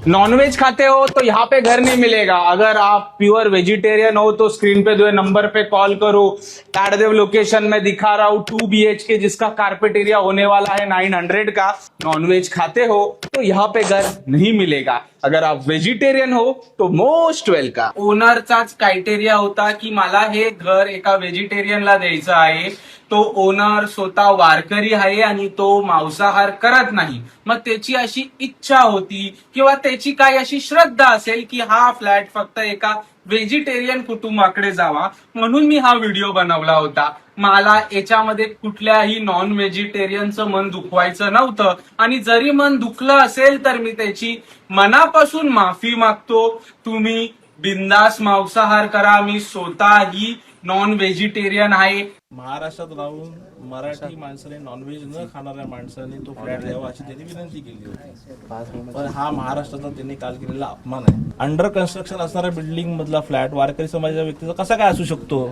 Nonveg खाते हो तो यहाँ पे घर नहीं मिलेगा। अगर आप प्योर वेजिटेरियन हो तो स्क्रीन पे जो है नंबर पे कॉल करो। ताड़देव लोकेशन में दिखा रहा हूँ 2 BHK जिसका कारपेट एरिया होने वाला है 900 का। नॉनवेज खाते हो तो यहाँ पे घर नहीं मिलेगा। अगर आप वेजिटेरियन हो तो मोस्ट वेलकम। ओनरचाच क्रायटेरिया होता की मला हे घर एका व्हेजिटेरियनला द्यायचं आहे। तो ओनर स्वतः वारकरी आहे आणि तो मांसाहार करत नाही। मग त्याची अशी इच्छा होती किंवा त्याची काय अशी श्रद्धा असेल की हा फ्लॅट फक्त एका व्हेजिटेरियन कुटुंबाकडे जावा, म्हणून मी हा व्हिडिओ बनवला होता। मला याच्यामध्ये कुठल्याही नॉन व्हेजिटेरियनचं मन दुखवायचं नव्हतं आणि जरी मन दुखलं असेल तर मी त्याची मनापासून माफी मागतो। तुम्ही बिंदास मांसाहार करा, मी स्वतःही नॉन व्हेजिटेरियन आहे। महाराष्ट्रात राहून मराठी माणसाने नॉनव्हेज न खाणाऱ्या माणसाने तो फ्लॅट द्यावा अशी त्यांनी विनंती केली होती, पण हा महाराष्ट्राचा त्यांनी काल केलेला अपमान आहे। अंडर कन्स्ट्रक्शन असणाऱ्या बिल्डिंग मधला फ्लॅट वारकरी समाजाच्या व्यक्तीचा कसा काय असू शकतो?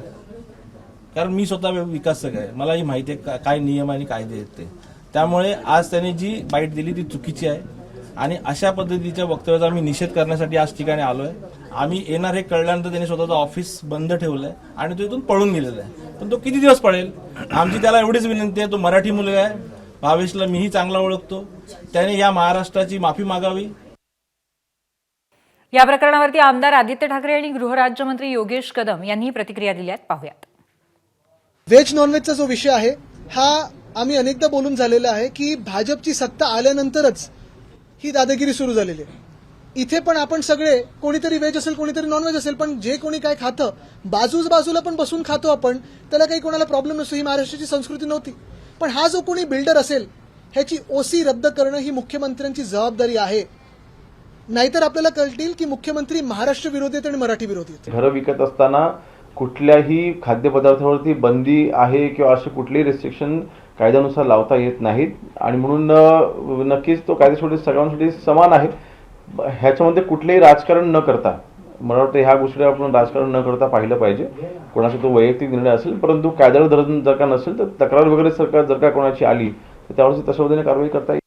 कारण मी स्वतः विकासक आहे, मलाही माहिती आहे काय नियम आणि कायदे आहेत ते। त्यामुळे आज त्यांनी जी बाईट दिली ती चुकीची आहे आणि अशा पद्धतीच्या वक्तव्याचा आम्ही निषेध करण्यासाठी आज ठिकाणी आलोय। आम्ही येणार हे कळल्यानंतर त्यांनी स्वतःचं ऑफिस बंद ठेवलंय आणि तो इथून पळून गेलेला आहे, पण तो किती दिवस पळेल? आमची त्याला एवढीच विनंती आहे, तो मराठी मुलगा आहे, भावेशला मीही चांगला ओळखतो, त्याने या महाराष्ट्राची माफी मागावी। या प्रकरणावरती आमदार आदित्य ठाकरे आणि गृहराज्यमंत्री योगेश कदम यांनी प्रतिक्रिया दिल्यात, पाहूयात। व्हेज नॉनव्हेजचा जो विषय आहे हा आम्ही अनेकदा बोलून झालेला आहे की भाजपची सत्ता आल्यानंतरच ही दादागिरी सुरू झालेली आहे। इथे पण आपण सगळे कोणीतरी व्हेज असेल कोणीतरी नॉनव्हेज असेल, पण जे कोणी काय खातं बाजूला पण बसून खातो आपण, त्याला काही कोणाला प्रॉब्लेम नसतो। ही महाराष्ट्राची संस्कृती नव्हती, पण हा जो कोणी बिल्डर असेल ह्याची ओसी रद्द करणं ही मुख्यमंत्र्यांची जबाबदारी आहे। नाहीतर आपल्याला कळतील की मुख्यमंत्री महाराष्ट्र विरोधी आहेत आणि मराठी विरोधी आहेत। घरं विकत असताना कुठल्याही खाद्यपदार्थावरती बंदी आहे किंवा असे कुठलेही रेस्ट्रिक्शन कायद्यानुसार लावता येत नाहीत आणि म्हणून नक्कीच तो कायदेशीर सगळ्यांसाठी समान आहे। ह्याच्यामध्ये कुठलेही राजकारण न करता, मला वाटतं ह्या गोष्टी आपण राजकारण न करता पाहिलं पाहिजे। कोणाचा तो वैयक्तिक निर्णय असेल, परंतु कायद्याला धरून जर का नसेल तर तक्रार वगैरे सरकार जर का कोणाची आली तर त्यावर तशा पद्धतीने कारवाई करता येईल।